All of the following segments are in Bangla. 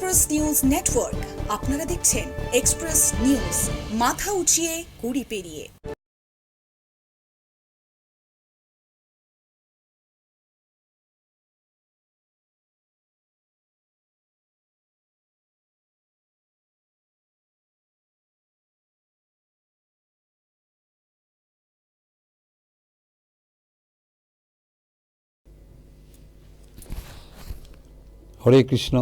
Express news network. আপনারা দেখছেন এক্সপ্রেস নিউজ, মাথা উঁচিয়ে কুড়ি পেরিয়ে। হরে কৃষ্ণ।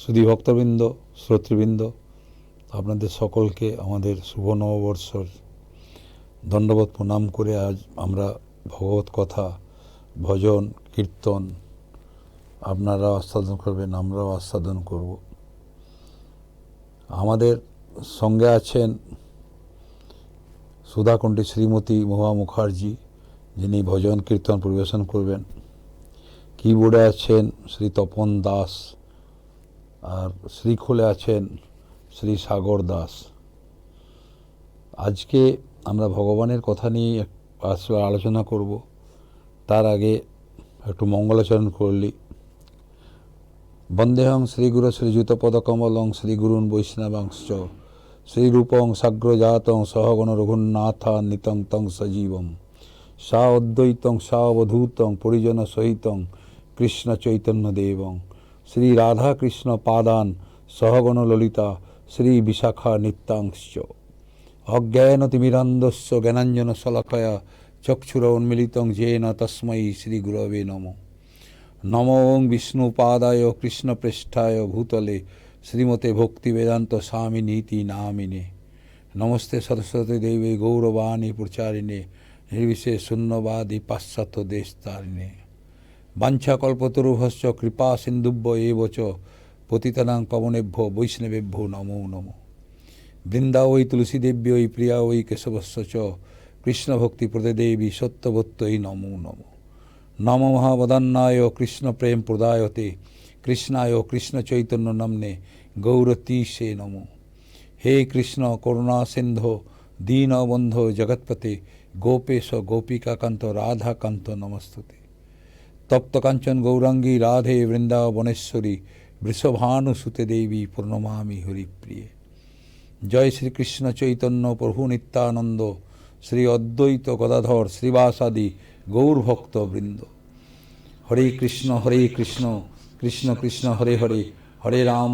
সুধী ভক্তবৃন্দ, শ্রোতৃবৃন্দ, আপনাদের সকলকে আমাদের শুভ নববর্ষর দণ্ডবত প্রণাম করে আজ আমরা ভগবত কথা, ভজন, কীর্তন আপনারাও আস্বাদন করবেন, আমরাও আস্বাদন করব। আমাদের সঙ্গে আছেন সুধাকুণ্ডী শ্রীমতী মহুয়া মুখার্জি, যিনি ভজন কীর্তন পরিবেশন করবেন। কিবোর্ডে আছেন শ্রী তপন দাস, আর শ্রীখোলে আছেন শ্রী সাগর দাস। আজকে আমরা ভগবানের কথা নিয়ে আলোচনা করব। তার আগে একটু মঙ্গলাচরণ করলি। বন্দেহং শ্রীগুরু শ্রীযুতপদকমলং শ্রীগুরুন বৈষ্ণবাংশ্চ শ্রীরূপং সাগ্রজাতং সহগণ রঘুনাথান্বিতং তং সজীবম সা অদ্বৈতং সা অবধূতং পরিজন সহিতং কৃষ্ণ চৈতন্য দেবং শ্রী রাধা কৃষ্ণ পাদান সহগণ ললিতা শ্রী বিশাখা নিত্যাংশ্চ অজ্ঞানতিমিরান্ধস্য জ্ঞানাঞ্জন শলাকয়া চক্ষুর উন্মিলিতং যেন তস্मै শ্রী গুরবে নমঃ। নমো বিষ্ণুপাদায় কৃষ্ণপ্রেষ্ঠায় ভূতলে শ্রীমতে ভক্তিবেদান্ত স্বামিনীতি নামিনে। নমস্তে সরস্বতী দেবী গৌরবাণী প্রচারিণে নির্বিশেষ শূন্যবাদী পাশ্চাত্য দেশতারিণে। বাঞ্ছাকল্পতরুভশ্চ কৃপা সিন্ধুভ্য এব চ পতিতানাং পবনেভ্যো বৈষ্ণবেভ্যো নমো নমঃ। বৃন্দা ওই তুলসীদেব্যৈ প্রিয়া ওই কেশবস্য চ কৃষ্ণভক্তিপ্রদে দেবী সত্যবত্যৈ নমো নমঃ। নম মহাবদান্নায় কৃষ্ণ প্রেম প্রদায়তে কৃষ্ণায় কৃষ্ণ চৈতন্য নাম্নে গৌরতীশে নমো। হে কৃষ্ণ করুণা সিন্ধো দীনবন্ধো জগৎপতে গোপেশ গোপিকাকান্ত রাধাকান্ত নমস্তুতে। তপ্ত কাঞ্চন গৌরাঙ্গী রাধে বৃন্দাবনেশ্বরী বৃষভানুসুতে দেবী প্রণমামি হরিপ্রিয়ে। জয় শ্রীকৃষ্ণ চৈতন্য প্রভু নিত্যানন্দ শ্রী অদ্বৈত গদাধর শ্রীবাসাদি গৌরভক্ত বৃন্দ। হরে কৃষ্ণ কৃষ্ণ কৃষ্ণ হরে হরে, হরে রাম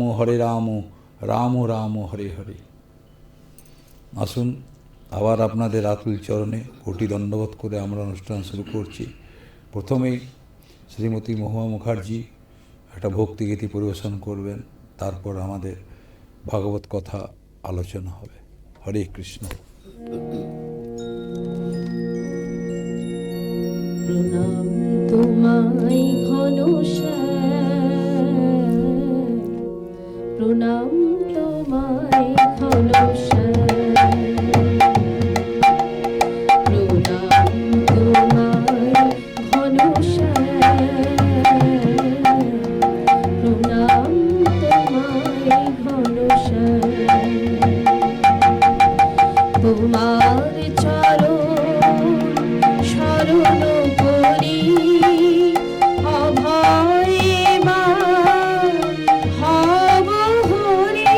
রাম রাম হরে হরে। আসুন আবার আপনাদের আতুল চরণে কোটি দণ্ডবোধ করে আমরা অনুষ্ঠান শুরু করছি। প্রথমেই শ্রীমতী মহুয়া মুখার্জি একটা ভক্তিগীতি পরিবেশন করবেন, তারপর আমাদের ভাগবত কথা আলোচনা হবে। হরে কৃষ্ণ। প্রণাম তোমায় ঘনশ্যাম, প্রণাম তোমায় ঘনশ্যাম, প্রণাম তোমায় ঘনশ্যাম, প্রণাম তোমায় ঘনশ্যাম। তোমার চরণ শরণ করি, অভয়ে মা হব হরি।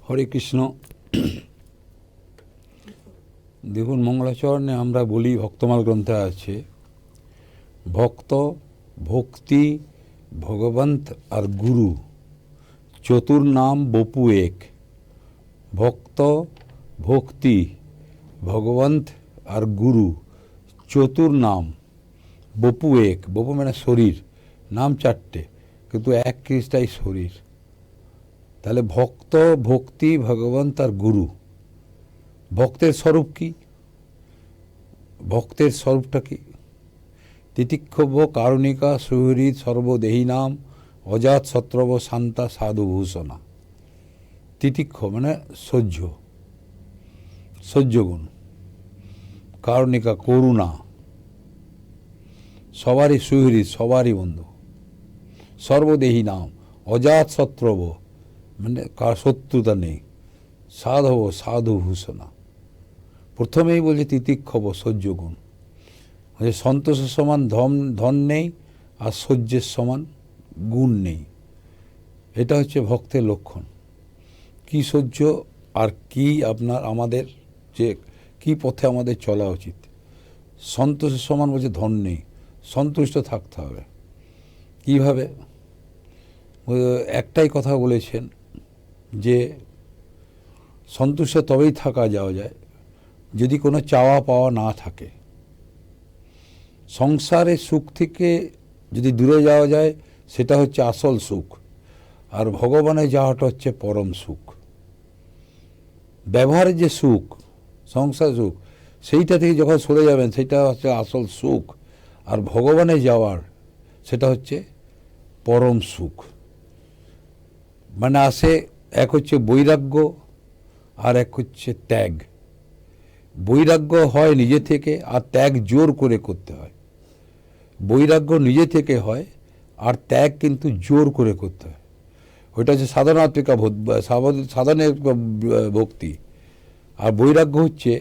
হরে কৃষ্ণ। দেখুন, মঙ্গলাচরণে আমরা বলি, ভক্তমাল গ্রন্থে আছে, ভক্ত, ভক্তি, ভগবন্ত আর গুরু চতুর নাম বপু এক। ভক্ত, ভক্তি, ভগবন্ত আর গুরু চতুর নাম বপু এক। বপু মানে শরীর, নাম চারটে কিন্তু এক কৃষ্টাই শরীর। তাহলে ভক্ত, ভক্তি, ভগবন্ত আর গুরু। ভক্তের স্বরূপ কি? ভক্তের স্বরূপটা কি? তিতিক্ষভ কারুণিকা সুহৃদ সর্বদেহী নাম অজাত শত্রব শান্তা সাধুভূষণা। তিতিক্ষ মানে সহ্য, সহ্যগুণ। কারুণিকা করুণা, সবারই সুহৃদ, সবারই বন্ধু। সর্বদেহী নাম অজাত শত্রব মানে কার শত্রুতা নেই। সাধব সাধুভূষণা। প্রথমেই বলছে তিতিক্ষব সহ্যগুণ। সন্তোষের সমান ধন নেই, আর সহ্যের সমান গুণ নেই। এটা হচ্ছে ভক্তের লক্ষণ। কি সহ্য আর কি আমাদের যে কি পথে আমাদের চলা উচিত। সন্তোষের সমান বলছে ধন নেই, সন্তুষ্ট থাকতে হবে। কিভাবে? একটাই কথা বলেছেন যে সন্তুষ্ট তবেই থাকা যাওয়া যায় যদি কোনো চাওয়া পাওয়া না থাকে। সংসারের সুখ থেকে যদি দূরে যাওয়া যায় সেটা হচ্ছে আসল সুখ, আর ভগবানে যাওয়াটা হচ্ছে পরম সুখ। ব্যবহারের যে সুখ, সংসার সুখ, সেইটা থেকে যখন সরে যাবেন সেটা হচ্ছে আসল সুখ, আর ভগবানে যাওয়ার সেটা হচ্ছে পরম সুখ। মানে আসে, এক হচ্ছে বৈরাগ্য আর এক হচ্ছে ত্যাগ। বৈরাগ্য হয় নিজে থেকে, আর ত্যাগ জোর করে করতে হয়। বৈরাগ্য নিজে থেকে হয়, আর ত্যাগ কিন্তু জোর করে করতে হয়। ওইটা হচ্ছে সাধনাত্মিকা, সাধনের ভক্তি। আর বৈরাগ্য হচ্ছে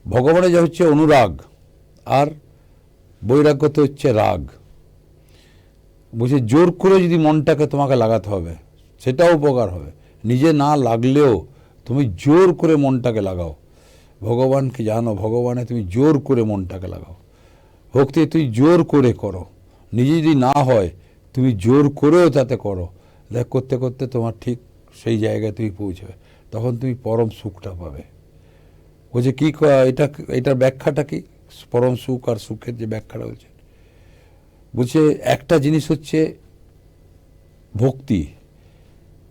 ভগবানে যা হচ্ছে অনুরাগ, আর বৈরাগ্যতে হচ্ছে রাগ। বলছে জোর করে যদি মনটাকে তোমাকে লাগাতে হবে সেটাও উপকার হবে, নিজে না লাগলেও তুমি জোর করে মনটাকে লাগাও। ভগবানকে জানো, ভগবানে তুমি জোর করে মনটাকে লাগাও। ভক্তি তুই জোর করে করো, নিজে যদি না হয় তুমি জোর করেও তাতে করো। দেখ করতে করতে তোমার ঠিক সেই জায়গায় তুমি পৌঁছবে, তখন তুমি পরম সুখটা পাবে। বলছে কি এটার ব্যাখ্যাটা কি? পরম সুখ আর সুখের যে ব্যাখ্যাটা বলছে, বলছে একটা জিনিস হচ্ছে ভক্তি।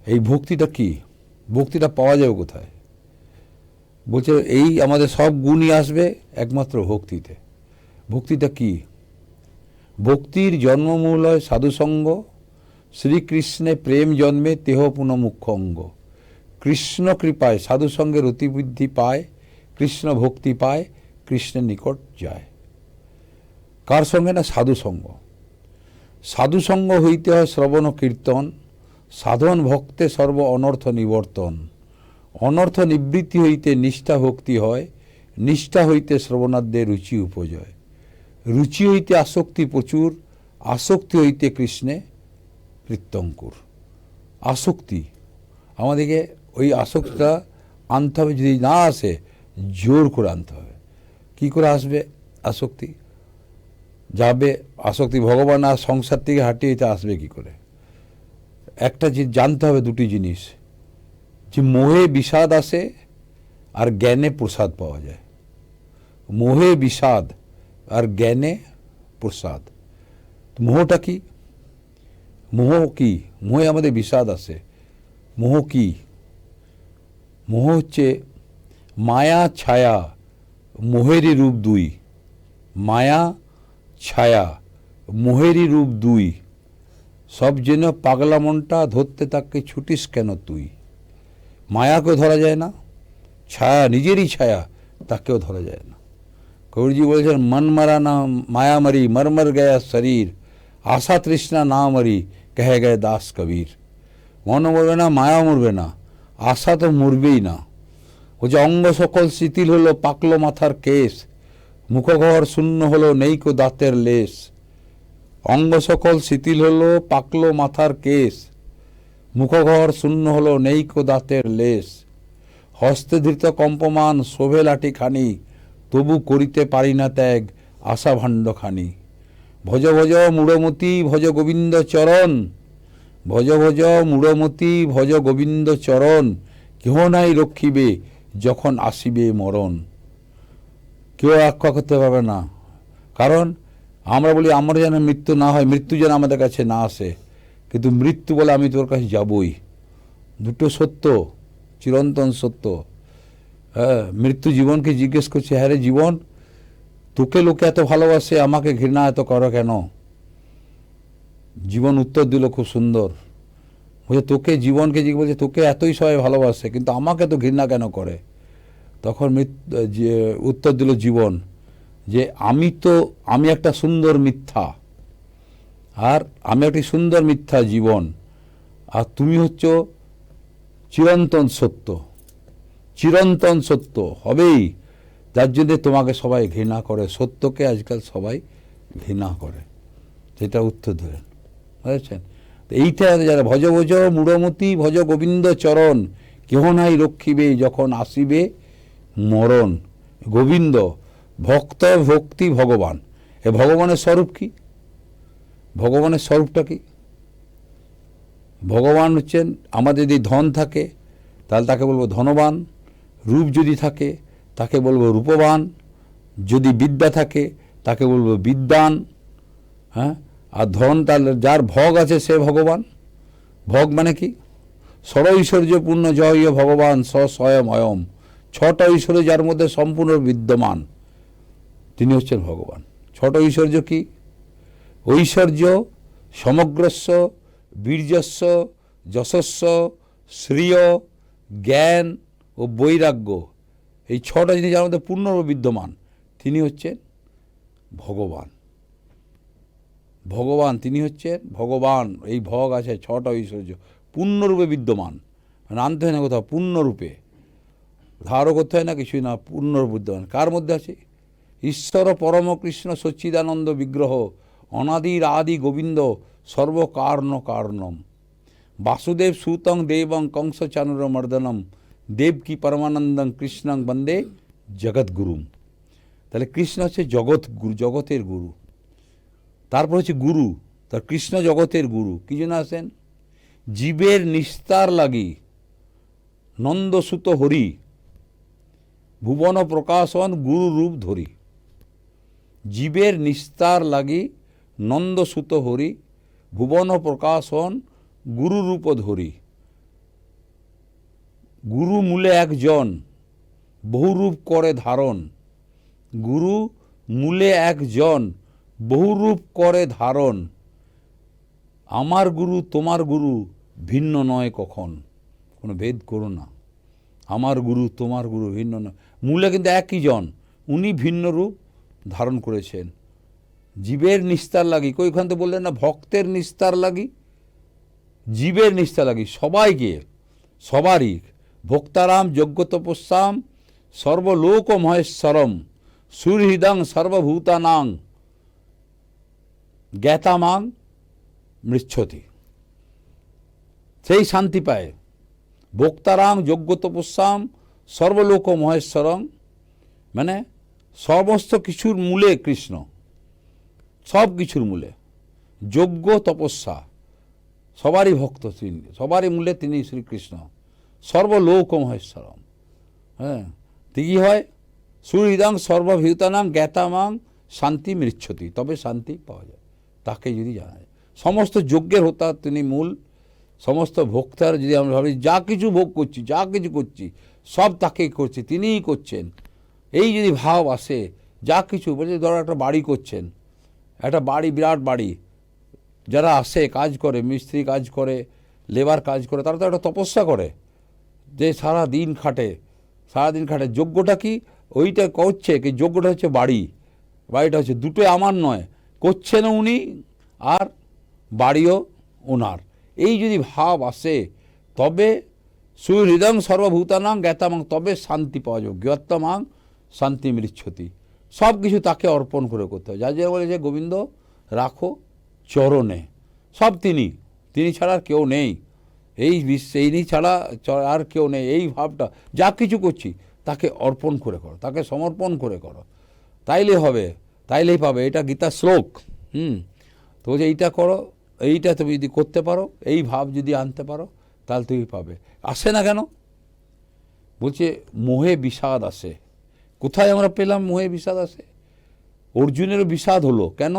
এই ভক্তিটা কি? ভক্তিটা পাওয়া যাবে কোথায়? বলছে এই আমাদের সব গুণই আসবে একমাত্র ভক্তিতে। ভক্তিটা কি? ভক্তির জন্মমূল হয় সাধুসঙ্গ। শ্রীকৃষ্ণে প্রেম জন্মে তেহ পুনঃ মুখ্য অঙ্গ। কৃষ্ণ কৃপায় সাধুসঙ্গের অতিবৃদ্ধি পায়, কৃষ্ণ ভক্তি পায়, কৃষ্ণের নিকট যায়। কার সঙ্গে? না সাধুসঙ্গ। সাধুসঙ্গ হইতে হয় শ্রবণ কীর্তন, সাধন ভক্তে সর্ব অনর্থ নিবর্তন। অনর্থ নিবৃত্তি হইতে নিষ্ঠা ভক্তি হয়, নিষ্ঠা হইতে শ্রবণাদ্যে রুচি উপজয়। রুচি হইতে আসক্তি প্রচুর, আসক্তি হইতে কৃষ্ণে প্রীত্যঙ্কুর। আসক্তি আমাদেরকে ওই আসক্তিটা আনতে হবে। যদি না আসে জোর করে আনতে হবে। কি করে আসবে আসক্তি? যাবে আসক্তি ভগবান আর সংসার থেকে হাঁটিয়ে আসবে কি করে? একটা জানতে হবে দুটি জিনিস, যে মোহে বিষাদ আসে আর জ্ঞানে প্রসাদ পাওয়া যায়। মোহে বিষাদ আর জ্ঞানে প্রসাদ। মোহটা কি? মোহ কি? মোহে আমাদের বিষাদ আসে। মোহ কি? মোহ হচ্ছে মায়া ছায়া, মোহেরই রূপ দুই। মায়া ছায়া, মোহেরই রূপ দুই। সব যেন পাগলা মনটা, ধরতে তাকে ছুটিস কেন তুই। মায়াকেও ধরা যায় না, ছায়া নিজেরই ছায়া তাকেও ধরা যায় না। কবিরজি বলেছেন, মন মারা না মায়া মরি, মর মর গয়া শরীর, আশা তৃষ্ণা না মরি, কহে গয়ে দাস কবির। মনও মরবে না, মায়া মরবে না, আশা তো মরবেই না। ও যে অঙ্গ সকল শিথিল হলো, পাকলো মাথার কেশ, মুখঘর শূন্য হলো, নেই কো দাঁতের লেশ। অঙ্গ সকল শিথিল হলো, পাকলো মাথার কেশ, মুখঘর শূন্য হলো, নেই কো দাঁতের লেশ। হস্তে ধৃত কম্পমান, শোভে লাঠি খানি, তবু করিতে পারি না ত্যাগ, আশা ভাণ্ড খানি। ভজ ভজ মূঢ়মতি, ভজ গোবিন্দ চরণ, ভজ ভজ মূঢ়মতি, ভজ গোবিন্দ চরণ। কেহ নাই রক্ষিবে, যখন আসিবে মরণ। কেউ রক্ষা করতে পারবে না। কারণ আমরা বলি আমার যেন মৃত্যু না হয়, মৃত্যু যেন আমাদের কাছে না আসে। কিন্তু মৃত্যু বলে আমি তোর কাছে যাবই। দুটো সত্য, চিরন্তন সত্য। হ্যাঁ, মৃত্যু জীবনকে জিজ্ঞেস করছে, হ্যাঁ রে জীবন, তোকে লোকে এত ভালোবাসে, আমাকে ঘৃণা এত করো কেন? জীবন উত্তর দিল খুব সুন্দর, বলছে তোকে, জীবনকে জিজ্ঞেস বলছে তোকে এতই সবাই ভালোবাসে, কিন্তু আমাকে তো ঘৃণা কেন করে? তখন উত্তর দিল জীবন, যে আমি একটা সুন্দর মিথ্যা, আর আমি একটি সুন্দর মিথ্যা জীবন, আর তুমি হচ্ছ চিরন্তন সত্য। চিরন্তন সত্য হবেই, যার জন্যে তোমাকে সবাই ঘৃণা করে। সত্যকে আজকাল সবাই ঘৃণা করে, সেটা উত্তর ধরেন, বুঝেছেন? এইটা যারা ভজ ভজ মূঢ়মতি, ভজ গোবিন্দ চরণ, কেহ নাই রক্ষিবে, যখন আসিবে মরণ। গোবিন্দ, ভক্ত, ভক্তি, ভগবান। এ ভগবানের স্বরূপ কি? ভগবানের স্বরূপটা কি? ভগবান হচ্ছেন, আমাদের যদি ধন থাকে তাহলে তাকে বলবো ধনবান, রূপ যদি থাকে তাকে বলবো রূপবান, যদি বিদ্যা থাকে তাকে বলবো বিদ্বান। হ্যাঁ, আর ধন, তাহলে যার ভোগ আছে সে ভগবান। ভোগ মানে কি? ষড় ঐশ্বর্যপূর্ণ জয় ভগবান স স্বয়ং অয়ম। ছটা ঐশ্বর্য যার মধ্যে সম্পূর্ণ বিদ্যমান, তিনি হচ্ছেন ভগবান। ছটা ঐশ্বর্য কি? ঐশ্বর্য সমগ্রস্ব, বীর্যস্ব, যশস্ব, শ্রিয়, জ্ঞান ও বৈরাগ্য। এই ছটা জিনিস যার মধ্যে পূর্ণরূপে বিদ্যমান, তিনি হচ্ছেন ভগবান। ভগবান, তিনি হচ্ছেন ভগবান। এই ভোগ আছে, ছটা ঐশ্বর্য পূর্ণরূপে বিদ্যমান, মানে আনতে হয় না কোথাও, পূর্ণরূপে ধারও করতে হয় না, কিছুই না, পূর্ণরূপে বিদ্যমান। কার মধ্যে আছে? ঈশ্বর পরম কৃষ্ণ সচ্চিদানন্দ বিগ্রহ, অনাদির আদি গোবিন্দ, সর্বকারণ কারণম। বাসুদেব সুতং দেবং কংস চানুর মর্দনম, দেবকী পরমানন্দং কৃষ্ণং বন্দে জগৎগুরুম। তাহলে কৃষ্ণ হচ্ছে জগৎ গুরু, জগতের গুরু। তারপর হচ্ছে গুরু, তার কৃষ্ণ জগতের গুরু। কি জন্য আসেন? জীবের নিস্তার লাগি নন্দসুত হরি, ভুবন প্রকাশন গুরু রূপ ধরি। জীবের নিস্তার লাগি নন্দসুত হরি, ভুবন প্রকাশন গুরু রূপ ধরি। গুরু মূলে একজন, বহুরূপ করে ধারণ। গুরু মূলে একজন, বহুরূপ করে ধারণ। আমার গুরু তোমার গুরু ভিন্ন নয় কখন, কোনো ভেদ করো না। আমার গুরু তোমার গুরু ভিন্ন নয়, মূলে কিন্তু একই জন, উনি ভিন্ন রূপ ধারণ করেছেন। জীবের নিস্তার লাগি, কইখান তো বললেন না ভক্তের নিস্তার লাগি, জীবের নিস্তার লাগি, সবাইকে, সবারই। ভক্তারাম যজ্ঞ তপস্যাম সর্বলোক মহেশ্বরম, সুহৃদং সর্বভূতানাং জ্ঞাতামাং মৃচ্ছতি। সেই শান্তি পায়। ভক্তারাম যজ্ঞ তপস্যাম সর্বলোক মহেশ্বরং, মানে সমস্ত কিছুর মূলে কৃষ্ণ, সব কিছুর মূলে। যজ্ঞ তপস্যা, সবারই ভক্ত তিনি, সবারই মূলে তিনি শ্রীকৃষ্ণ। সর্বলোক মহেশ্বরম। হ্যাঁ, তো কী হয়, সুহৃদং সর্বভূতানাং জ্ঞাতামাং শান্তি মৃচ্ছতি, তবে শান্তি পাওয়া যায় তাকে যদি জানা যায়। সমস্ত যজ্ঞের হোতা তিনি মূল, সমস্ত ভোক্তার যদি আমরা ভাবি যা কিছু ভোগ করছি, যা কিছু করছি সব তাকেই করছে, তিনিই করছেন, এই যদি ভাব আসে, যা কিছু বলছে, ধরো একটা বাড়ি করছেন, একটা বাড়ি, বিরাট বাড়ি, যারা আসে কাজ করে, মিস্ত্রি কাজ করে, লেবার কাজ করে, তারা তো একটা তপস্যা করে, যে সারাদিন খাটে, সারাদিন খাটে। যজ্ঞটা কি ওইটা করছে কি, যজ্ঞটা হচ্ছে বাড়ি, বাড়িটা হচ্ছে দুটোই আমার নয়, করছেন উনি আর বাড়িও ওনার। এই যদি ভাব আসে তবে সুহৃদং সর্বভূতানাং জ্ঞাতামাং, তবে শান্তি পাওয়া যাবে। জ্ঞাতমাং শান্তি মৃচ্ছতি, সব কিছু তাকে অর্পণ করে করতে হবে। যার জন্য বলে যে গোবিন্দ রাখো চরণে, সব তিনি, তিনি ছাড়া আর কেউ নেই, এই বিশ্বে ইনি ছাড়া আর কেউ নেই। এই ভাবটা, যা কিছু করছি তাকে অর্পণ করে করো, তাকে সমর্পণ করে করো, তাইলে হবে, তাইলেই পাবে। এটা গীতার শ্লোক। তো যে এইটা করো, এইটা তুমি যদি করতে পারো, এই ভাব যদি আনতে পারো, তাহলে তুমি পাবে। আসে না কেন? বলছে মোহে বিষাদ আসে। কোথায় আমরা পেলাম মোহে বিষাদ আসে? অর্জুনেরও বিষাদ হলো কেন?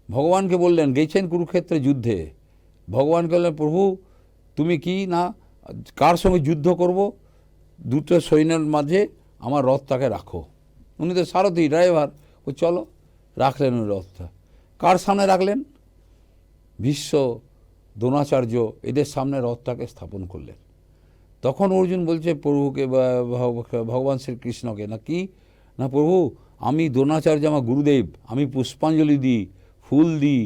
ভগবানকে বললেন, গেছেন কুরুক্ষেত্রে যুদ্ধে, ভগবানকে বললেন প্রভু তুমি কি না কার সঙ্গে যুদ্ধ করব, দুটো সৈন্যের মাঝে আমার রথটাকে রাখো। উনি তো সারথি, ড্রাইভার, ও চলো, রাখলেন উনি রথটা। কার সামনে রাখলেন? ভীষ্ম, দ্রোণাচার্য, এদের সামনে রথটাকে স্থাপন করলেন। তখন অর্জুন বলছে প্রভুকে, ভগবান শ্রীকৃষ্ণকে, না কি না প্রভু আমি দ্রোণাচার্য আমার গুরুদেব, আমি পুষ্পাঞ্জলি দিই, ফুল দিই,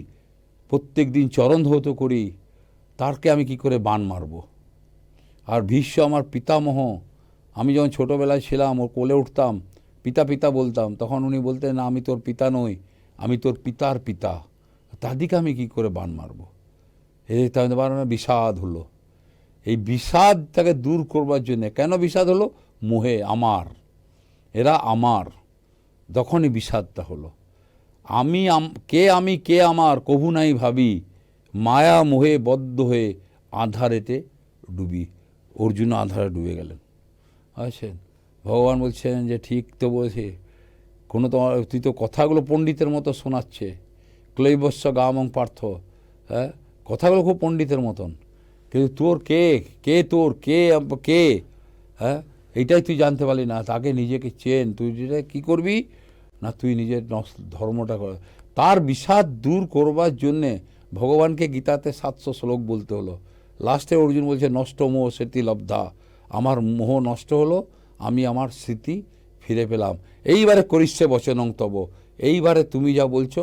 প্রত্যেক দিন চরণ ধৌত করি, তারকে আমি কি করে বাণ মারব? আর ভীষ্ম আমার পিতামহ, আমি যখন ছোটোবেলায় ছিলাম ওর কোলে উঠতাম, পিতা পিতা বলতাম, তখন উনি বলতেন না আমি তোর পিতা নই, আমি তোর পিতার পিতা, তাদেরকে আমি কি করে বাণ মারব? এই তাদের বিষাদ হলো। এই বিষাদটাকে দূর করবার জন্যে, কেন বিষাদ হলো? মোহে, আমার, এরা আমার, তখনই বিষাদটা হলো। আমি কে আমার কভু নাই ভাবি, মায়া মোহে বদ্ধ হয়ে আধারেতে ডুবি। অর্জুন আধারে ডুবে গেলেন। আছেন ভগবান বলছেন যে ঠিক তো বলছে, কোনো তোমার তুই তো কথাগুলো পণ্ডিতের মতো শোনাচ্ছে, ক্লৈবস্য গামং পার্থ, হ্যাঁ কথাগুলো খুব পণ্ডিতের মতন, কিন্তু তোর তোর কে, হ্যাঁ এইটাই তুই জানতে পারলি না, তাকে নিজেকে চেন। তুই যেটা কী করবি না, তুই নিজের ধর্মটা কর। তার বিষাদ দূর করবার জন্যে ভগবানকে গীতাতে 700 শ্লোক বলতে হলো। লাস্টে অর্জুন বলছে নষ্ট মোহ স্মৃতি লব্ধা, আমার মোহ নষ্ট হলো, আমি আমার স্মৃতি ফিরে পেলাম। এইবারে করিষ্যে বচনং তব, এইবারে তুমি যা বলছো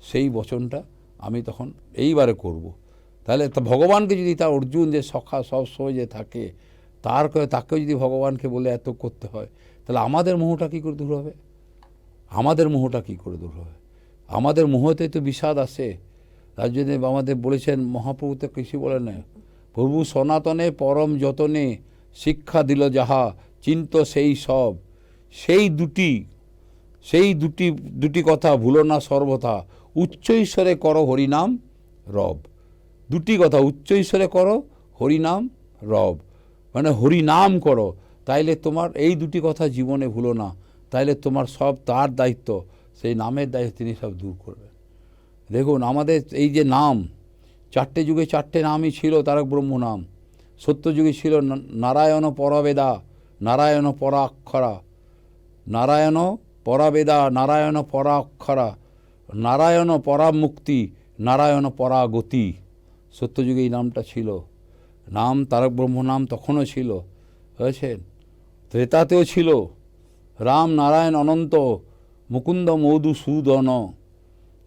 সেই বচনটা আমি তখন এইবারে করব। তাহলে ভগবানকে যদি তার অর্জুন যে সখা সবসময় যে থাকে, তাকেও যদি ভগবানকে বলে এত করতে হয়, তাহলে আমাদের মোহটা কী করে দূর হবে? আমাদের মোহটা কী করে দূর হবে? আমাদের মোহতে তো বিষাদ আসে। তার জন্য আমাদের বলেছেন মহাপ্রভু তো কৃষি বলে না, প্রভু সনাতনে পরম যতনে শিক্ষা দিল যাহা চিন্ত সেই সব, সেই দুটি কথা ভুলো না সর্বথা, উচ্চ ঈশ্বরে করো হরিনাম রব। দুটি কথা, উচ্চ ঈশ্বরে করো হরিনাম রব, মানে হরিনাম করো, তাইলে তোমার এই দুটি কথা জীবনে ভুলো না, তাইলে তোমার সব তার দায়িত্ব, সেই নামের দায়িত্ব তিনি সব দূর করবেন। দেখুন আমাদের এই যে নাম, 4টে যুগে 4টে নামই ছিল তারক ব্রহ্ম নাম। সত্যযুগে ছিল নারায়ণ পরাবেদা, নারায়ণ পরাক্ষরা, নারায়ণ পরাবেদা, নারায়ণ পরাক্ষরা, নারায়ণ পরামুক্তি, নারায়ণ পরাগতি। সত্যযুগে এই নামটা ছিল। নাম তারক ব্রহ্ম নাম তখনও ছিল, বুঝেছেন? ত্রেতাতেও ছিল রাম নারায়ণ অনন্ত মুকুন্দ মধুসূদন,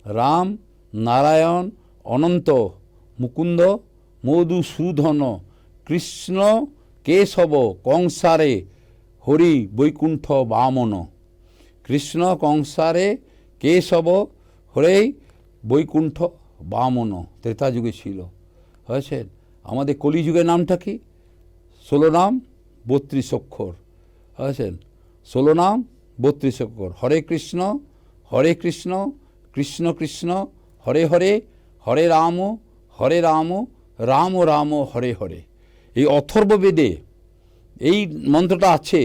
রাম নারায়ণ অনন্ত মুকুন্দ মধুসূদন, কৃষ্ণ কেশব কংসারে হরি বৈকুণ্ঠ বামন। কৃষ্ণ কংসারে কেশব হরে বৈকুণ্ঠ বামন, ত্রেতা যুগে ছিল, হয়েছেন? আমাদের কলিযুগের নামটা কি? 16 নাম 32 অক্ষর, হয়েছেন? 16 নাম 32 অক্ষর। হরে কৃষ্ণ কৃষ্ণ কৃষ্ণ হরে হরে, হরে রাম রাম রাম হরে হরে। এই অথর্ববেদে এই মন্ত্রটা আছে,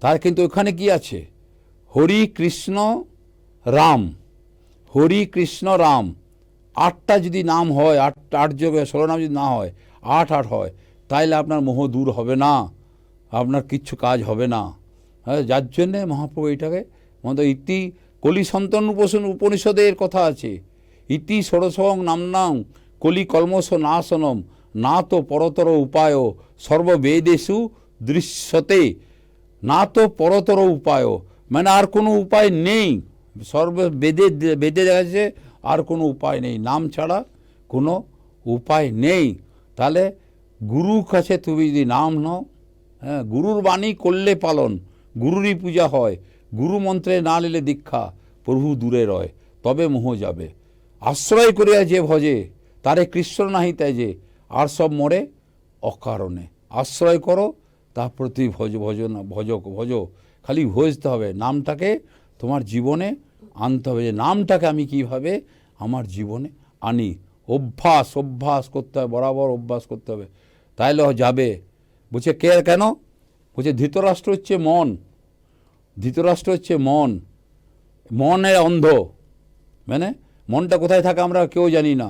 তার কিন্তু ওখানে কি আছে, হরি কৃষ্ণ রাম, হরি কৃষ্ণ রাম, 8টা যদি নাম হয়, 8 যোগে 16 নাম যদি না হয়, 8 হয়, তাইলে আপনার মোহ দূর হবে না, আপনার কিচ্ছু কাজ হবে না। হ্যাঁ, যার জন্যে মহাপ্রভু এইটাকে ইতি কলি সন্তন উপনিষদের কথা আছে, ইতি ষোড়শং নামনাং কলি কলমশ নাশনম না তো পরতর উপায় সর্ববেদেষু দৃশ্যতে, না তো পরতর উপায়, মানে আর কোনো উপায় নেই, বেদে দেখা যাচ্ছে আর কোনো উপায় নেই, নাম ছাড়া কোনো উপায় নেই। তাহলে গুরুর কাছে তুমি যদি নাম নাও, হ্যাঁ, গুরুর বাণী করলে পালন, গুরুরই পূজা হয়, গুরু মন্ত্রে না নিলে দীক্ষা, প্রভু দূরে রয়, তবে মোহ যাবে। আশ্রয় করিয়া যে ভজে তারে কৃষ্ণ নাহি ত্যাজে, আর সব মরে অকারণে। আশ্রয় করো, তার প্রতি ভজ, খালি ভজতে হবে, নামটাকে তোমার জীবনে আনতে হবে, যে নামটাকে আমি কিভাবে আমার জীবনে আনি। অভ্যাস করতে হবে, বরাবর অভ্যাস করতে হবে, তাইলে যাবে। বলছে কেন? বলছে ধৃতরাষ্ট্র হচ্ছে মন, ধৃতরাষ্ট্র হচ্ছে মন, মনের অন্ধ, মানে মনটা কোথায় থাকে আমরা কেউ জানি না।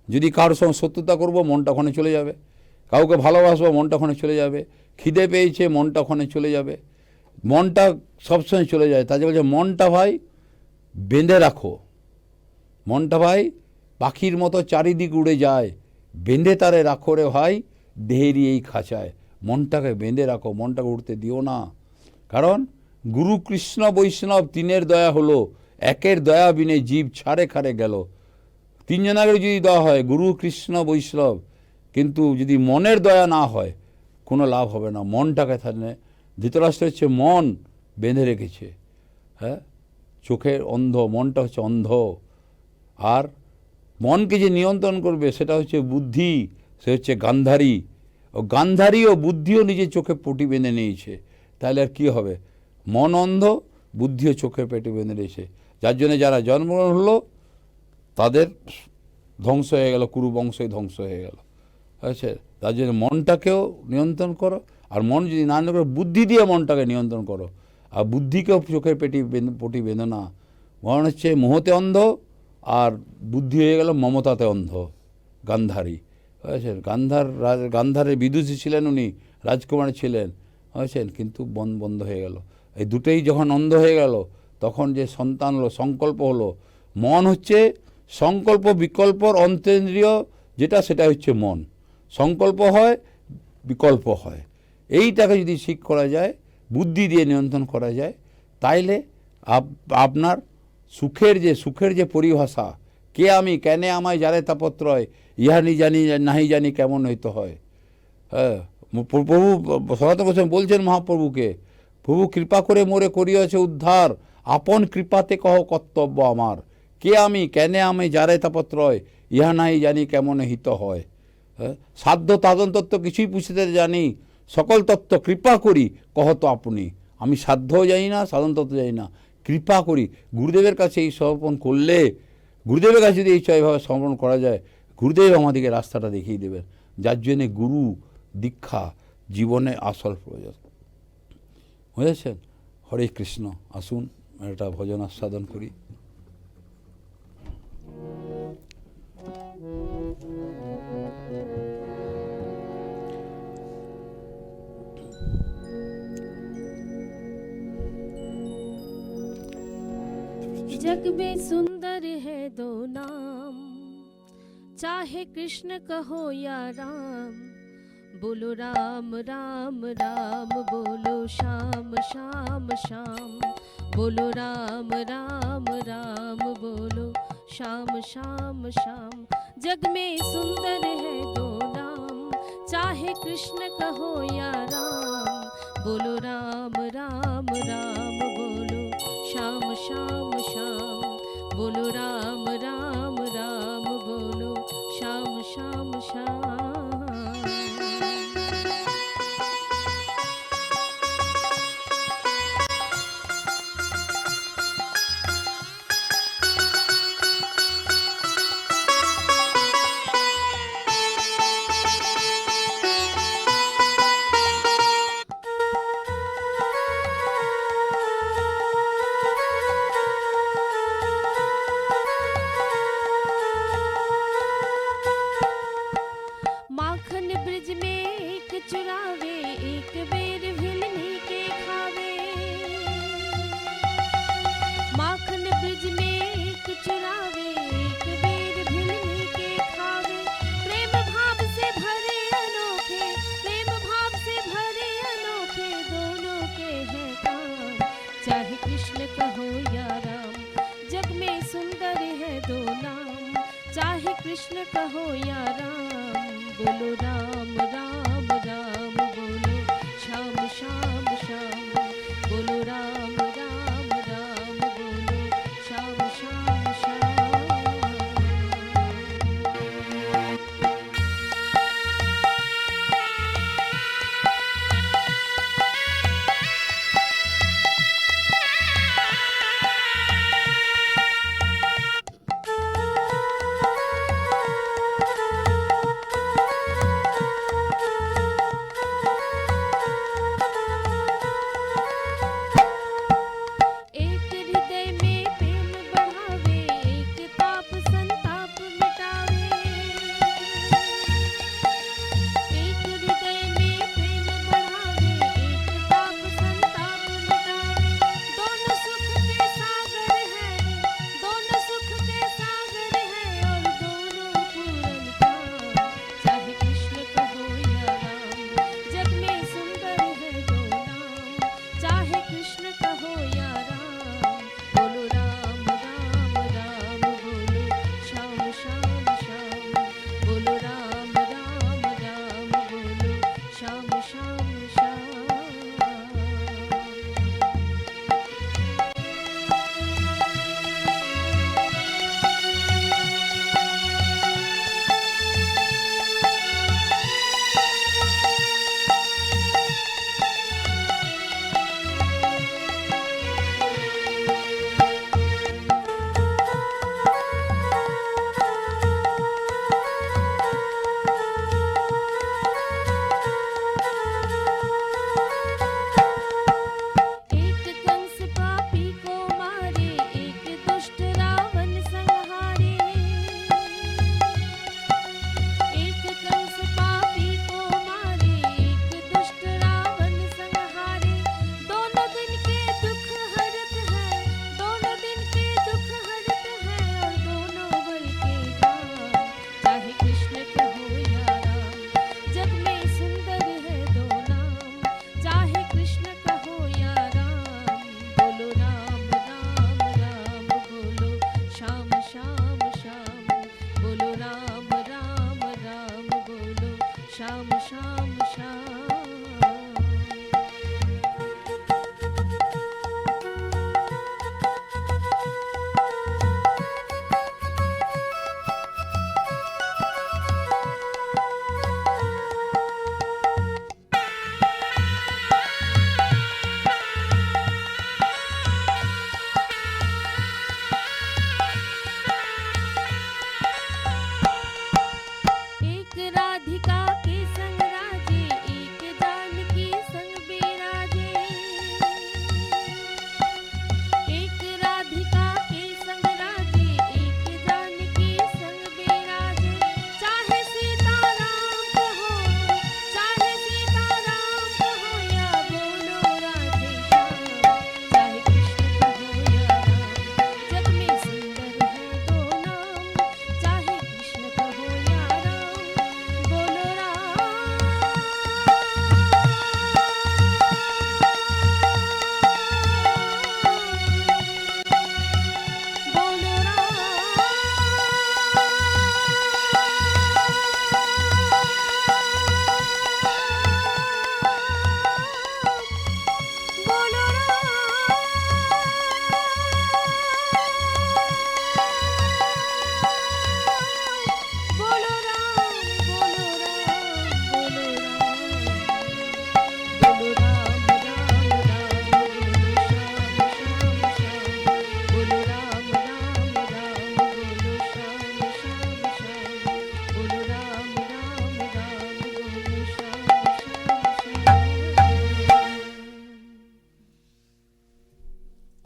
যদি কারোর সঙ্গে শত্রুতা করবো, মনটা ওখানে চলে যাবে, কাউকে ভালোবাসবো, মনটা ওখানে চলে যাবে, খিদে পেয়েছে, মনটা ওখানে চলে যাবে, মনটা সবসময় চলে যায়। তাই বলছে মনটা ভাই বেঁধে রাখো, মনটা ভাই পাখির মতো চারিদিক উড়ে যায়, বেঁধে তারে রাখো রে ভাই দেহেরই এই খাঁচায়। মনটাকে বেঁধে রাখো, মনটাকে উঠতে দিও না। কারণ গুরু কৃষ্ণ বৈষ্ণব তিনের দয়া হলো, একের দয়া বিনে জীব ছাড়ে খারে গেল। 3 জনের যদি দয়া হয়, গুরু কৃষ্ণ বৈষ্ণব, কিন্তু যদি মনের দয়া না হয় কোনো লাভ হবে না। মনটাকে থাকলে ধৃতরাষ্ট্র হচ্ছে মন বেঁধে রেখেছে, হ্যাঁ, চোখের অন্ধ, মনটা হচ্ছে অন্ধ। আর মনকে যে নিয়ন্ত্রণ করবে সেটা হচ্ছে বুদ্ধি, সে হচ্ছে গান্ধারী। ও গান্ধারী ও বুদ্ধিও নিজের চোখে পটি বেঁধে নিয়েছে, তাহলে আর কী হবে? মন অন্ধ, বুদ্ধিও চোখে পেটে বেঁধে নিয়েছে, যার জন্য যারা জন্মগ্রহণ হলো তাদের ধ্বংস হয়ে গেল, কুরু বংশই ধ্বংস হয়ে গেল। আচ্ছা, তার জন্য মনটাকেও নিয়ন্ত্রণ করো, আর মন যদি না করো, বুদ্ধি দিয়ে মনটাকে নিয়ন্ত্রণ করো, আর বুদ্ধিকেও চোখের পটি বেঁধো না। মন হচ্ছে মোহতে অন্ধ, আর বুদ্ধি হয়ে গেল মমতাতে অন্ধ, গান্ধারী। বুঝেছেন? গান্ধারের বিদুষী ছিলেন উনি, রাজকুমার ছিলেন, বুঝেছেন, কিন্তু বন্ধ হয়ে গেল। এই দুটোই যখন অন্ধ হয়ে গেল, তখন যে সন্তান হলো, সংকল্প হলো। মন হচ্ছে সংকল্প বিকল্পর অন্তরেন্দ্রিয়, যেটা সেটা হচ্ছে মন। সংকল্প হয়, বিকল্প হয়, এইটাকে যদি ঠিক করা যায়, বুদ্ধি দিয়ে নিয়ন্ত্রণ করা যায়, তাইলে আপনার সুখের যে পরিভাষা, কে আমি, কেনে আমায় যারে তাপত্রয়, ইহানি জানি নাহি জানি কেমন হইতে হয়। হ্যাঁ, প্রভু সনাতন গোস্বামী বলছেন মহাপ্রভুকে, প্রভু কৃপা করে মোরে করিয়াছে উদ্ধার, আপন কৃপাতে কহ কর্তব্য আমার। কে আমি, কেনে আমি যারে তাপত্রয়, ইহা নাহি জানি কেমন হিত হয়। হ্যাঁ, সাধ্য সাধন তত্ত্ব কিছুই পুছিতে জানি, সকল তত্ত্ব কৃপা করি কহত আপনি। আমি সাধ্যও জানি না, সাধন তত্ত্ব জানি না, কৃপা করি। গুরুদেবের কাছে এই সমর্পণ করলে, গুরুদেবের কাছে যদি এই এইভাবে সমর্পণ করা যায়, গুরুদেব আমাদেরকে রাস্তাটা দেখিয়ে দেবেন। যার জন্যে গুরু দীক্ষা জীবনে আসল প্রয়োজন। বুঝেছেন? হরে কৃষ্ণ। আসুন একটা ভজন আস্বাদন করি। जग में सुंदर है दो नाम, चाहे कृष्ण कहो या राम। बोलो राम राम राम, बोलो श्याम श्याम श्याम। बोलो राम राम राम, बोलो श्याम श्याम श्याम। जग में सुंदर है दो नाम, चाहे कृष्ण कहो या राम। बोलो राम राम राम, बोलो श्याम श्याम श्याम। बोलो राम राम राम, बोलो श्याम श्याम श्याम। कृष्ण कहो या राम, बोलो राम राम राम बोलो, श्याम श्याम श्याम बोलो, राम राम राम बोलो, श्याम श्याम श्याम। एक हृदय में प्रेम बढ़ावे, एक ताप संताप मिटावे। एक हृदय में प्रेम बढ़ावे, एक ताप संताप मिटावे। दोनों सुख के सागर है, दोनों सुख के सागर है, और दोनों पूरन काम। चाहे कृष्ण कहो या राम, जग में सुंदर है दो नाम। चाहे कृष्ण कहो या राम, बोलो राम राम राम बोलो, श्याम श्याम श्याम बोलो, राम राम राम बोलो, श्याम श्याम श्याम। एक कंस पापी को मारे, एक दुष्ट रावण संहारे। एक कंस पापी को मारे, एक दुष्ट रावण संहारे। दोनों दिन के दुख हरत है, दोनों दिन के दुख हरत है, और दोनों बल के काम। चाहे कृष्ण कहो या राम, जग में सुंदर है दो नाम। चाहे कृष्ण कहो या राम, बोलो राम राम राम बोलो, श्याम श्याम श्याम बोलो, राम राम राम बोलो, श्याम श्याम श्याम। एक राधिका के संग राजे, एक जानकी संग बिराजे। एक राधिका के संग राजे, एक जानकी संग बिराजे। चाहे सीता राम कहो, चाहे सीता राम कहो, या बोलो राधे श्याम। चाहे कृष्ण कहो या राम, जग में सुंदर है दो नाम। चाहे कृष्ण कहो या राम, बोलो राम बोलो राम बोलो राम बोलो राम बोलो राम बोलो राम बोलो राम राम राम बोलो, श्याम श्याम श्याम बोलो, राम राम राम बोलो, श्याम श्याम श्याम बोलो, राम राम राम बोलो, श्याम श्याम श्याम।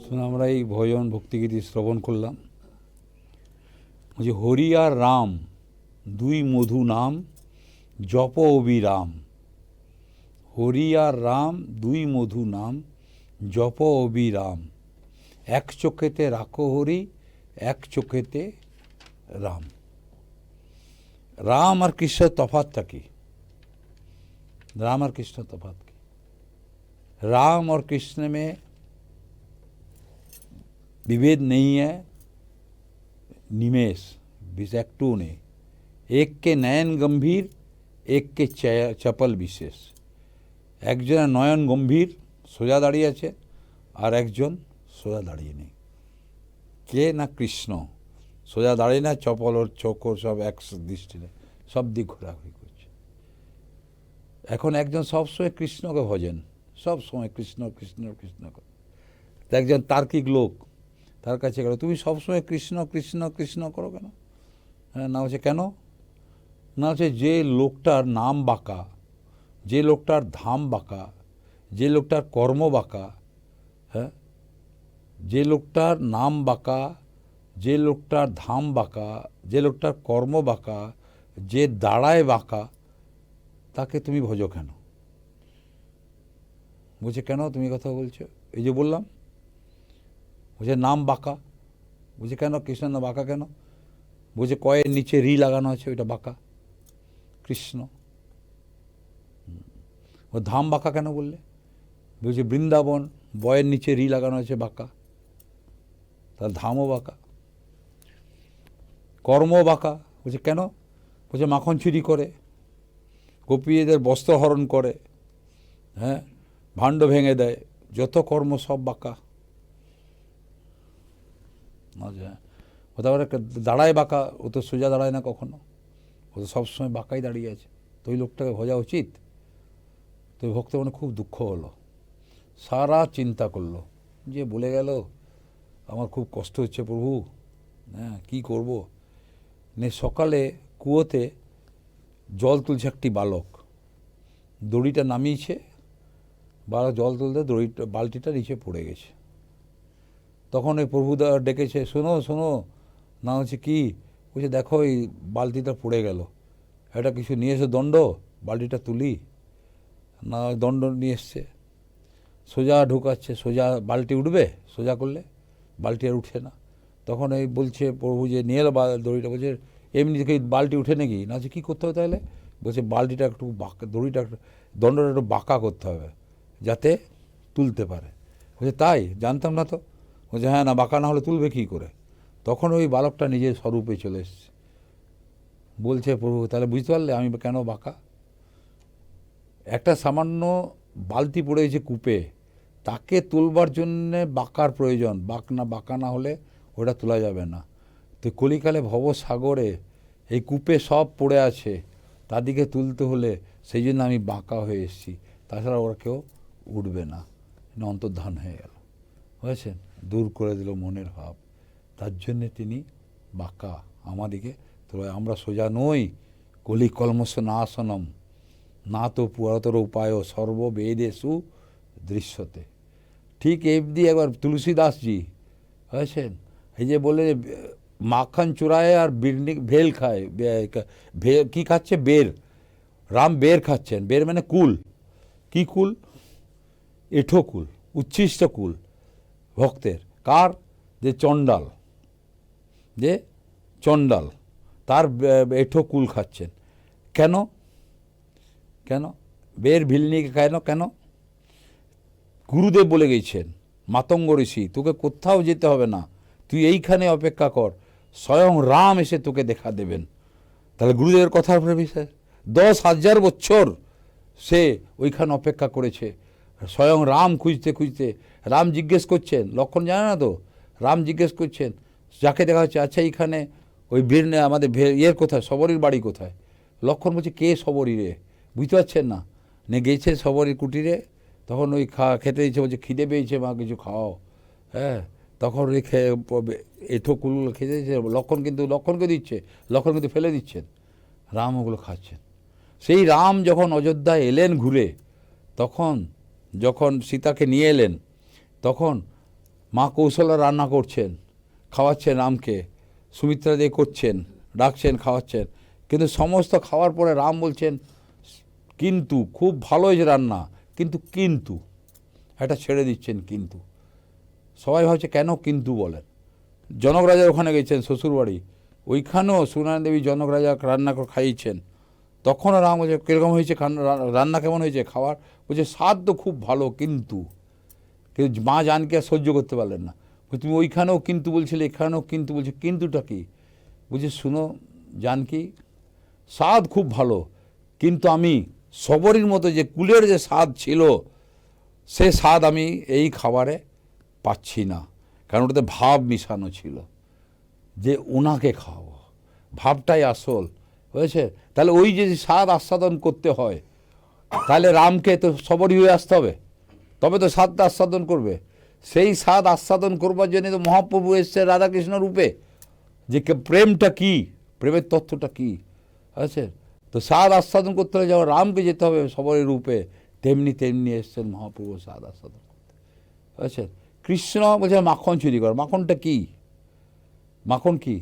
শুনে আমরা এই ভজন ভক্তিগীতি শ্রবণ করলাম। যে হরি আর রাম দুই মধু নাম, জপ অবিরাম। হরি আর রাম দুই মধু নাম, জপ অবিরাম। এক চোখেতে রাখো হরি, এক চোখেতে রাম। রাম আর কৃষ্ণের তফাৎটা কি? राम और कृष्ण तफात की। राम और कृष्ण में विभेद नहीं है, निमेष विषैक्टू नहीं। এক কে নয়ন গম্ভীর, এক কে চপল বিশেষ। একজনের নয়ন গম্ভীর, সোজা দাঁড়িয়ে আছে, আর একজন সোজা দাঁড়িয়ে নেই। কে না কৃষ্ণ, সোজা দাঁড়িয়ে না, চপল ওর চোখ ওর সব এক দৃষ্টিতে সব দিক ঘোরাঘুরি করছে। এখন একজন সবসময় কৃষ্ণকে ভজেন, সব সময় কৃষ্ণ কৃষ্ণ কৃষ্ণ করে। তো একজন তার্কিক লোক তার কাছে গেল, তুমি সবসময় কৃষ্ণ কৃষ্ণ কৃষ্ণ করো কেন? হ্যাঁ, না হচ্ছে কেন? না হচ্ছে যে লোকটার নাম বাঁকা, যে লোকটার ধাম বাঁকা, যে লোকটার কর্ম বাঁকা, হ্যাঁ, যে লোকটার নাম বাঁকা, যে লোকটার ধাম বাঁকা, যে লোকটার কর্ম বাঁকা, যে দাঁড়ায় বাঁকা, তাকে তুমি ভজো কেন? বলছে কেন তুমি কথা বলছো? এই যে বললাম, বলছে নাম বাঁকা। বলছে কেন কৃষ্ণ না বাঁকা কেন? বলছে কয়ের নিচে রি লাগানো আছে, ওইটা বাঁকা, কৃষ্ণ। ও ধাম বাঁকা কেন বললে? বলছে বৃন্দাবন, বয়ের নিচে রি লাগানো আছে, বাঁকা, তার ধামও বাঁকা। কর্ম বাঁকা। বলছে কেন? বলছে মাখন চুরি করে, গোপীদের বস্ত্র হরণ করে, হ্যাঁ, ভাণ্ড ভেঙে দেয়, যত কর্ম সব বাঁকা। আচ্ছা, ও তারপরে দাঁড়ায় বাঁকা, ও তো সোজা দাঁড়ায় না কখনো, ও তো সবসময় বাঁকাই দাঁড়িয়ে আছে। তো ওই লোকটাকে ভজা উচিত। তো ভক্ত মনে খুব দুঃখ হলো, সারা চিন্তা করলো, যে বলে গেল, আমার খুব কষ্ট হচ্ছে প্রভু, হ্যাঁ কী করবো। সকালে কুয়োতে জল তুলছে একটি বালক, দড়িটা নামিয়েছে, বালক জল তুলতে দড়িটা বালতিটা নিচে পড়ে গেছে। তখন ওই প্রভুদা ডেকেছে, শোনো শোনো, না হচ্ছে কি, বলছে দেখো এই বালতিটা পড়ে গেল, এটা কিছু নিয়ে এসে দণ্ড, বালতিটা তুলি না। দণ্ড নিয়ে এসছে, সোজা ঢুকাচ্ছে, সোজা বালতি উঠবে, সোজা করলে বালতি আর উঠে না। তখন এই বলছে প্রভু যে নিয়ে এলো দড়িটা, বলছে এমনি থেকে বালতি উঠে নাকি? না হচ্ছে কী করতে হবে তাহলে? বলছে বালতিটা একটু বাঁকা, দড়িটা একটু, দণ্ডটা একটু বাঁকা করতে হবে যাতে তুলতে পারে। বলছে তাই? জানতাম না তো। বলছে হ্যাঁ, না বাঁকা না হলে তুলবে কী করে? তখন ওই বালকটা নিজের স্বরূপে চলে এসছে। বলছে প্রভু তাহলে বুঝতে পারলে আমি কেন বাঁকা? একটা সামান্য বালতি পড়ে গেছে কূপে, তাকে তুলবার জন্যে বাঁকার প্রয়োজন, বাঁকা না হলে ওটা তোলা যাবে না। তো কলিকালে ভবসাগরে এই কূপে সব পড়ে আছে, তাদেরকে তুলতে হলে সেই জন্য আমি বাঁকা হয়ে এসেছি, তাছাড়া ওরা কেউ উঠবে না। অন্তর্ধান হয়ে গেল, বুঝেছেন? দূর করে দিল মনের ভাব, তার জন্যে তিনি বাঁকা আমাদিকে। তো আমরা সোজা নই, কলি কলমস নাশনম, না তো পুরাতর উপায় সর্ববেদেষু দৃশ্যতে। ঠিক এমনি একবার তুলসীদাসজি, বুঝেছেন, এই যে বলে মাখন চুরায় আর ভেল খায়, কী খাচ্ছে? বের। রাম বের খাচ্ছেন, বের মানে কুল। কি কুল? এঠো কুল, উচ্ছিষ্ট কুল ভক্তের। কার? যে চণ্ডাল, যে চণ্ডাল, তার এঠো কুল খাচ্ছেন। কেন? কেন বের ভিলনিকে কেন? কেন? গুরুদেব বলে গেছেন, মাতঙ্গ ঋষি, তোকে কোথাও যেতে হবে না, তুই এইখানে অপেক্ষা কর, স্বয়ং রাম এসে তোকে দেখা দেবেন। তাহলে গুরুদেবের কথার উপরে বিশ্বাস। 10,000 বছর সে ওইখানে অপেক্ষা করেছে, স্বয়ং রাম খুঁজতে খুঁজতে। রাম জিজ্ঞেস করছেন, লক্ষণ জানে না তো, রাম জিজ্ঞেস করছেন যাকে দেখা হচ্ছে, আচ্ছা এইখানে ওই বীর আমাদের ইয়ের কোথায়, শবরীর বাড়ি কোথায়? লক্ষণ বলছে কে শবরী রে? বুঝতে পারছেন না? গেছে শবরীর কুটিরে, তখন ওই খেতে দিচ্ছে, বলছে খিদে পেয়েছে মা, কিছু খাও। হ্যাঁ, তখন ওই এঠো কুল খেতে দিচ্ছে, লক্ষণকে দিচ্ছে, লক্ষণ কিন্তু ফেলে দিচ্ছেন, রাম ওগুলো খাচ্ছেন। সেই রাম যখন অযোধ্যায় এলেন ঘুরে, তখন যখন সীতাকে নিয়ে এলেন, তখন মা কৌশলা রান্না করছেন, খাওয়াচ্ছেন রামকে, সুমিত্রা দিয়ে করছেন, ডাকছেন, খাওয়াচ্ছেন। কিন্তু সমস্ত খাওয়ার পরে রাম বলছেন কিন্তু খুব ভালো হয়েছে রান্না, কিন্তু এটা ছেড়ে দিচ্ছেন। কিন্তু সবাই ভাবছে কেন কিন্তু বলেন? জনক রাজার ওখানে গেছেন শ্বশুরবাড়ি, ওইখানেও সুনারায়ণ দেবী জনক রাজা রান্না করে খাইয়েছেন। তখনও রাম বলছে কীরকম হয়েছে রান্না, কেমন হয়েছে খাবার? বলছে স্বাদ তো খুব ভালো, কিন্তু মা জানকি আর সহ্য করতে পারলেন না। তুমি ওইখানেও কিন্তু বলছিলে, এখানেও কিন্তু বলছে, কিন্তুটা কি? বলছে শুনো জানকি, স্বাদ খুব ভালো, কিন্তু আমি সবরীর মতো যে কুলের যে স্বাদ ছিল সে স্বাদ আমি এই খাবারে পাচ্ছি না, কারণ ওটাতে ভাব মিশানো ছিল যে ওনাকে খাওয়াবো, ভাবটাই আসল, বুঝেছে? তাহলে ওই যে স্বাদ আস্বাদন করতে হয়, তাহলে রামকে তো সবরই হয়ে আসতে হবে, তবে তো স্বাদটা আস্বাদন করবে। সেই স্বাদ আস্বাদন করবার জন্য তো মহাপ্রভু এসছে রাধাকৃষ্ণ রূপে, যে প্রেমটা কি, প্রেমের তত্ত্বটা কি আছে। তো স্বাদ আস্বাদন করতে হলে যেমন রামকে যেতে হবে সবরের রূপে, তেমনি তেমনি এসছেন মহাপ্রভু স্বাদ আস্বাদন করতে, বুঝেছেন? কৃষ্ণ বলছে মাখন চুরি কর। মাখনটা কি? মাখন কি?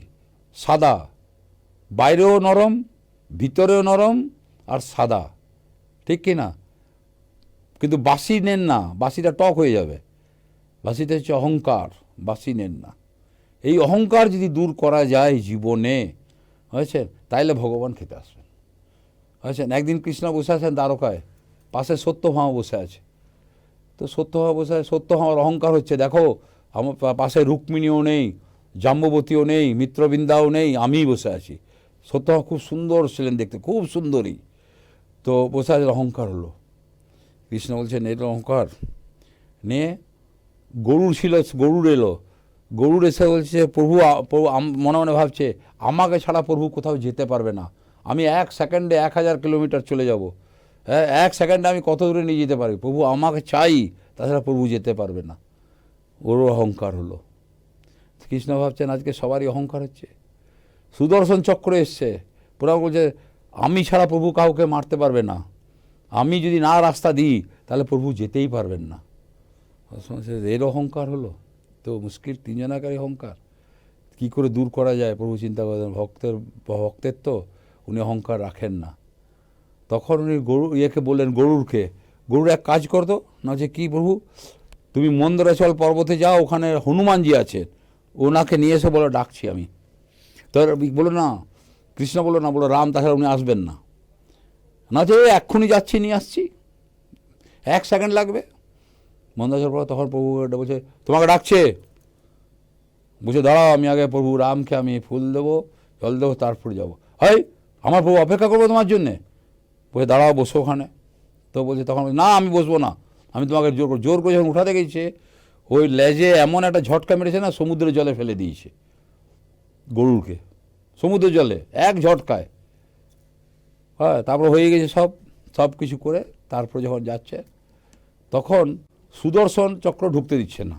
সাদা, বাইরেও নরম, ভিতরেও নরম, আর সাদা, ঠিক কি না? কিন্তু বাসি নেন না, বাসিটা টক হয়ে যাবে। বাসিটা হচ্ছে অহংকার, বাসি নেন না। এই অহংকার যদি দূর করা যায় জীবনে, হয়েছে, তাইলে ভগবান খেতে আসবেন, হয়েছেন। একদিন কৃষ্ণ বসে আছেন দ্বারকায়, পাশে সত্যভামা বসে আছে। তো সত্যভামা বসে আছে, সত্যভামার অহংকার হচ্ছে, দেখো আমার পাশে রুক্মিণীও নেই, জাম্ববতীও নেই, মিত্রবৃন্দাও নেই, আমিই বসে আছি। সত্যভামা খুব সুন্দর ছিলেন দেখতে, খুব সুন্দরী। তো বসে আছে, অহংকার হলো। কৃষ্ণ বলছেন এর অহংকার নিয়ে গরুর ছিল, গরুর এলো, গরুর এসে বলছে প্রভু, প্রভু মনে মনে ভাবছে আমাকে ছাড়া প্রভু কোথাও যেতে পারবে না, আমি 1 সেকেন্ডে 1000 কিলোমিটার চলে যাব, হ্যাঁ 1 সেকেন্ডে আমি কত দূরে নিয়ে যেতে পারি, প্রভু আমাকে চাই, তাছাড়া প্রভু যেতে পারবে না। ওরও অহংকার হলো। কৃষ্ণ ভাবছেন আজকে সবারই অহংকার হচ্ছে। সুদর্শন চক্র এসছে, পুরা বলছে আমি ছাড়া প্রভু কাউকে মারতে পারবে না, আমি যদি না রাস্তা দিই তাহলে প্রভু যেতেই পারবেন না। এর অহংকার হলো তো মুশকিল, 3 জনাকারী অহংকার কি করে দূর করা যায়? প্রভু চিন্তা করেন, ভক্তের তো উনি অহংকার রাখেন না। তখন উনি ইয়েকে বললেন, গরুর এক কাজ করতো না, যে কি প্রভু, তুমি মন্দরাচল পর্বতে যাও, ওখানে হনুমানজি আছেন, ওনাকে নিয়ে এসে বলো ডাকছি আমি। তো বলো না, কৃষ্ণ বলো না, বলো রাম, তাছাড়া উনি আসবেন না। না যে এক্ষুনি যাচ্ছি, নিয়ে আসছি, 1 সেকেন্ড লাগবে। মন্দাচল পর তখন প্রভু বলছে তোমাকে ডাকছে, বলছে দাঁড়াও, আমি আগে প্রভু রামকে আমি ফুল দেবো, জল দেবো, তারপরে যাবো। হয় আমার প্রভু অপেক্ষা করবো তোমার জন্যে? বলছে দাঁড়াও, বসো ওখানে। তো বলছে তখন না আমি বসবো না, আমি তোমাকে জোর করে যখন উঠাতে গেছে, ওই লেজে এমন একটা ঝটকা মেরেছে না, সমুদ্রের জলে ফেলে দিয়েছে গরুরকে, সমুদ্রের জলে এক ঝটকায়। হ্যাঁ, তারপর হয়ে গেছে সব কিছু করে, তারপরে যখন যাচ্ছে তখন সুদর্শন চক্র ঢুকতে দিচ্ছে না,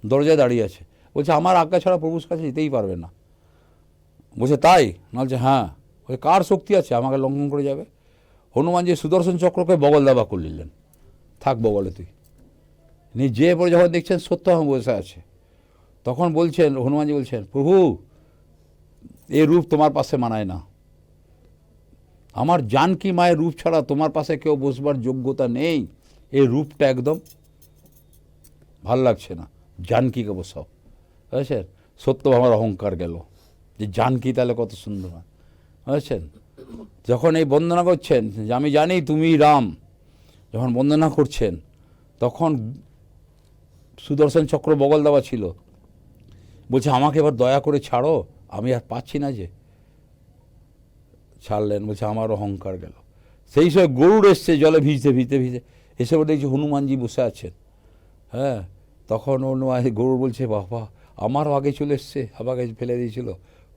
দরজায় দাঁড়িয়ে আছে। বলছে আমার আজ্ঞা ছাড়া প্রভুর কাছে যেতেই পারবে না। বলছে তাই? না, বলছে হ্যাঁ। বলছে কার শক্তি আছে আমাকে লঙ্ঘন করে যাবে? হনুমানজি সুদর্শন চক্রকে বগল দাবা করে নিলেন, থাক বগলে তুই। যে পরে যখন দেখছেন সত্যভামা বসে আছে, তখন বলছেন, হনুমানজি বলছেন প্রভু এই রূপ তোমার পাশে মানায় না, আমার জানকী মায়ের রূপ ছাড়া তোমার পাশে কেউ বসবার যোগ্যতা নেই, এই রূপটা একদম ভাল লাগছে না, জানকীকে বসাও। বুঝেছেন? সত্যভামার অহংকার গেল, যে জানকী তাহলে কত সুন্দর হয়। বুঝেছেন? যখন এই বন্দনা করছেন যে আমি জানি তুমি রাম, যখন বন্দনা করছেন তখন সুদর্শন চক্র বগল দেওয়া ছিল, বলছে আমাকে এবার দয়া করে ছাড়ো, আমি আর পাচ্ছি না। যে ছাড়লেন, বলছে আমার অহংকার গেল। সেই সময় গরুর এসছে জলে ভিজতে এসে বলে দেখছি হনুমানজি বসে আছেন। হ্যাঁ, তখন গরুর বলছে বাবা আমারও আগে চলে এসছে, আমাকে ফেলে দিয়েছিল,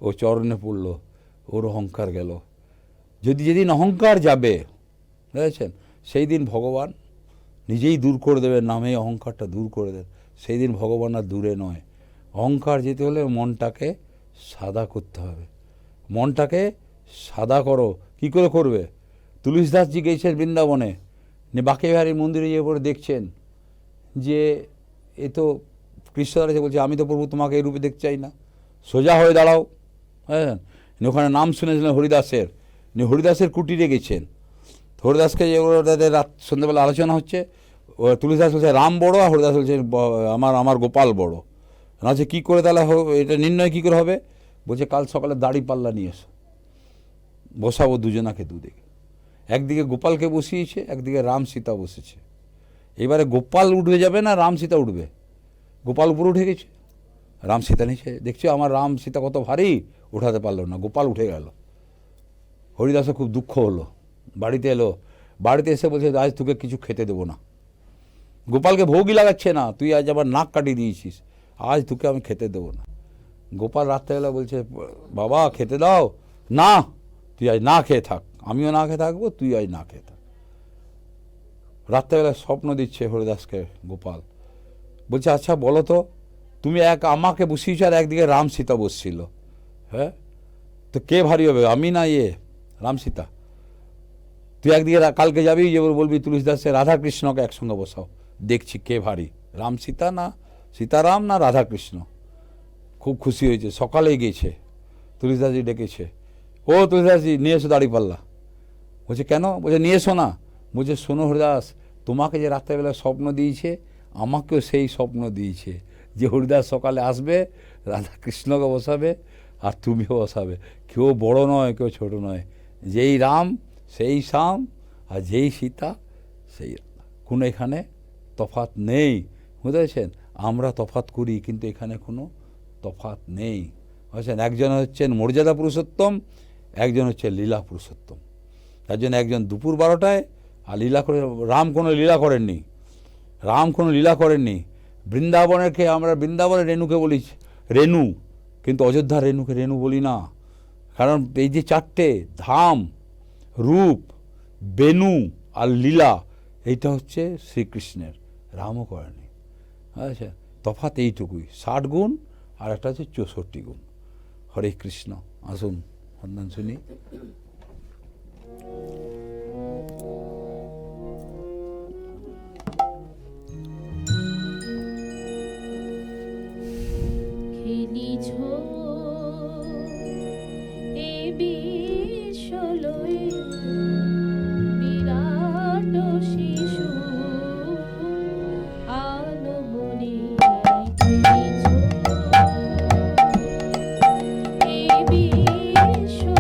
ও চরণে পড়লো, ওর অহংকার গেল। যেদিন অহংকার যাবে, বুঝেছেন, সেই দিন ভগবান নিজেই দূর করে দেবেন, নামে অহংকারটা দূর করে দেন। সেই দিন ভগবান আর দূরে নয়। অহংকার যেতে হলে মনটাকে সাদা করতে হবে। মনটাকে সাদা করো, কি করে করবে? তুলসীদাসজি গেছেন বৃন্দাবনে, বাঁকেবিহারীর মন্দিরে গিয়ে পরে দেখছেন যে এ তো কৃষ্ণ দাঁড়িয়েছে, বলছে আমি তো প্রভু তোমাকে এই রূপে দেখতে চাই না, সোজা হয়ে দাঁড়াও। হ্যাঁ, ওখানে নাম শুনেছিলেন হরিদাসের, হরিদাসের কুটিরে গেছেন। হরিদাসকে যে রাত সন্ধ্যাবেলা আলোচনা হচ্ছে, তুলসীদাস বলছে রাম বড়, আর হরিদাস বলছে আমার গোপাল বড়। না হচ্ছে কী করে তাহলে এটা নির্ণয় কী করে হবে? বলছে কাল সকালে দাড়ি পাল্লা নিয়ে এসো, বসাবো দুজনাকে দুদিকে। একদিকে গোপালকে বসিয়েছে, একদিকে রাম সীতা বসেছে। এবারে গোপাল উঠে যাবে না রাম সীতা উঠবে? গোপাল উপরে উঠে গেছে, রাম সীতা নিচে। দেখছো আমার রাম সীতা কত ভারী, উঠাতে পারলো না, গোপাল উঠে গেল। হরিদাসের খুব দুঃখ হলো, বাড়িতে এলো, বাড়িতে এসে বলছে আজ তোকে কিছু খেতে দেবো না, গোপালকে ভোগই লাগাচ্ছে না, তুই আজ আবার নাক কাটিয়ে দিয়েছিস, আজ তোকে আমি খেতে দেবো না। গোপাল রাত্রেবেলা বলছে বাবা খেতে দাও, না তুই আজ না খেয়ে থাক, আমিও না খেয়ে থাকবো, তুই আজ না খেয়ে থাক। রাত্রেবেলা স্বপ্ন দিচ্ছে হরিদাসকে গোপাল, বলছে আচ্ছা বলো তো, তুমি আমাকে বসিয়েছ আর একদিকে রাম সীতা বসছিল, হ্যাঁ তো কে ভারী হবে, আমি না রাম সীতা? তুই একদিকে কালকে যাবি, যে বলবি তুলসীদাসে রাধা কৃষ্ণকে একসঙ্গে বসাও, দেখছি কে ভারী, রাম সীতা না সীতারাম না রাধা কৃষ্ণ। খুব খুশি হয়েছে, সকালেই গেছে, তুলসীদাসজি ডেকেছে, ও তুলসীদাসজি নিয়ে এসো দাঁড়িপাল্লা। বলছে কেন? বলছে নিয়ে এসো না। বলছে শোনো হরিদাস, তোমাকে যে রাত্রেবেলা স্বপ্ন দিয়েছে, আমাকেও সেই স্বপ্ন দিয়েছে যে হরিদাস সকালে আসবে, রাধা কৃষ্ণকে বসাবে আর তুমিও বসাবে, কেউ বড় নয় কেউ ছোট নয়, যেই রাম সেই শ্যাম আর যেই সীতা সেই রাধা, কোনো এখানে তফাৎ নেই। বুঝতে পেরেছেন? আমরা তফাৎ করি কিন্তু এখানে কোনো তফাৎ নেই। বুঝছেন? একজন হচ্ছেন মর্যাদা পুরুষোত্তম, একজন হচ্ছে লীলা পুরুষোত্তম। তার জন্য একজন দুপুর 12টায় আর লীলা করে, রাম কোনো লীলা করেননি, রাম কোনো লীলা করেননি। বৃন্দাবনেরকে আমরা বৃন্দাবনের রেণুকে বলি রেণু, কিন্তু অযোধ্যার রেণুকে রেণু বলি না, কারণ এই যে 4টে ধাম, রূপ, বেণু আর লীলা, এইটা হচ্ছে শ্রীকৃষ্ণের, রামও করেনি। আচ্ছা, তফাৎ এইটুকুই, 60 গুণ আর একটা হচ্ছে 64 গুণ। হরে কৃষ্ণ। আসুন বন্দন শুনি। খেলিছ এ বিশ্বলয়ে বিরাট শিশু আনমনে, খেলিছ এ বিশ্বলয়ে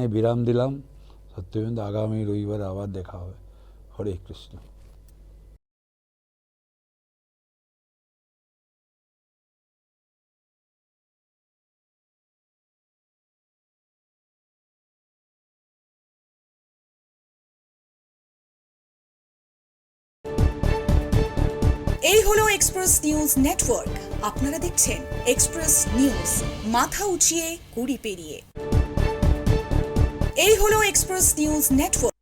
বিরাম দিলাম। সত্যমেন্দ্র, আগামী রবিবার আবার দেখা হবে। হরে কৃষ্ণ। এই হলো এক্সপ্রেস নিউজ নেটওয়ার্ক। আপনারা দেখছেন এক্সপ্রেস নিউজ, মাথা উঁচিয়ে কুড়ি পেরিয়ে। এই হলো এক্সপ্রেস নিউজ নেটওয়ার্ক।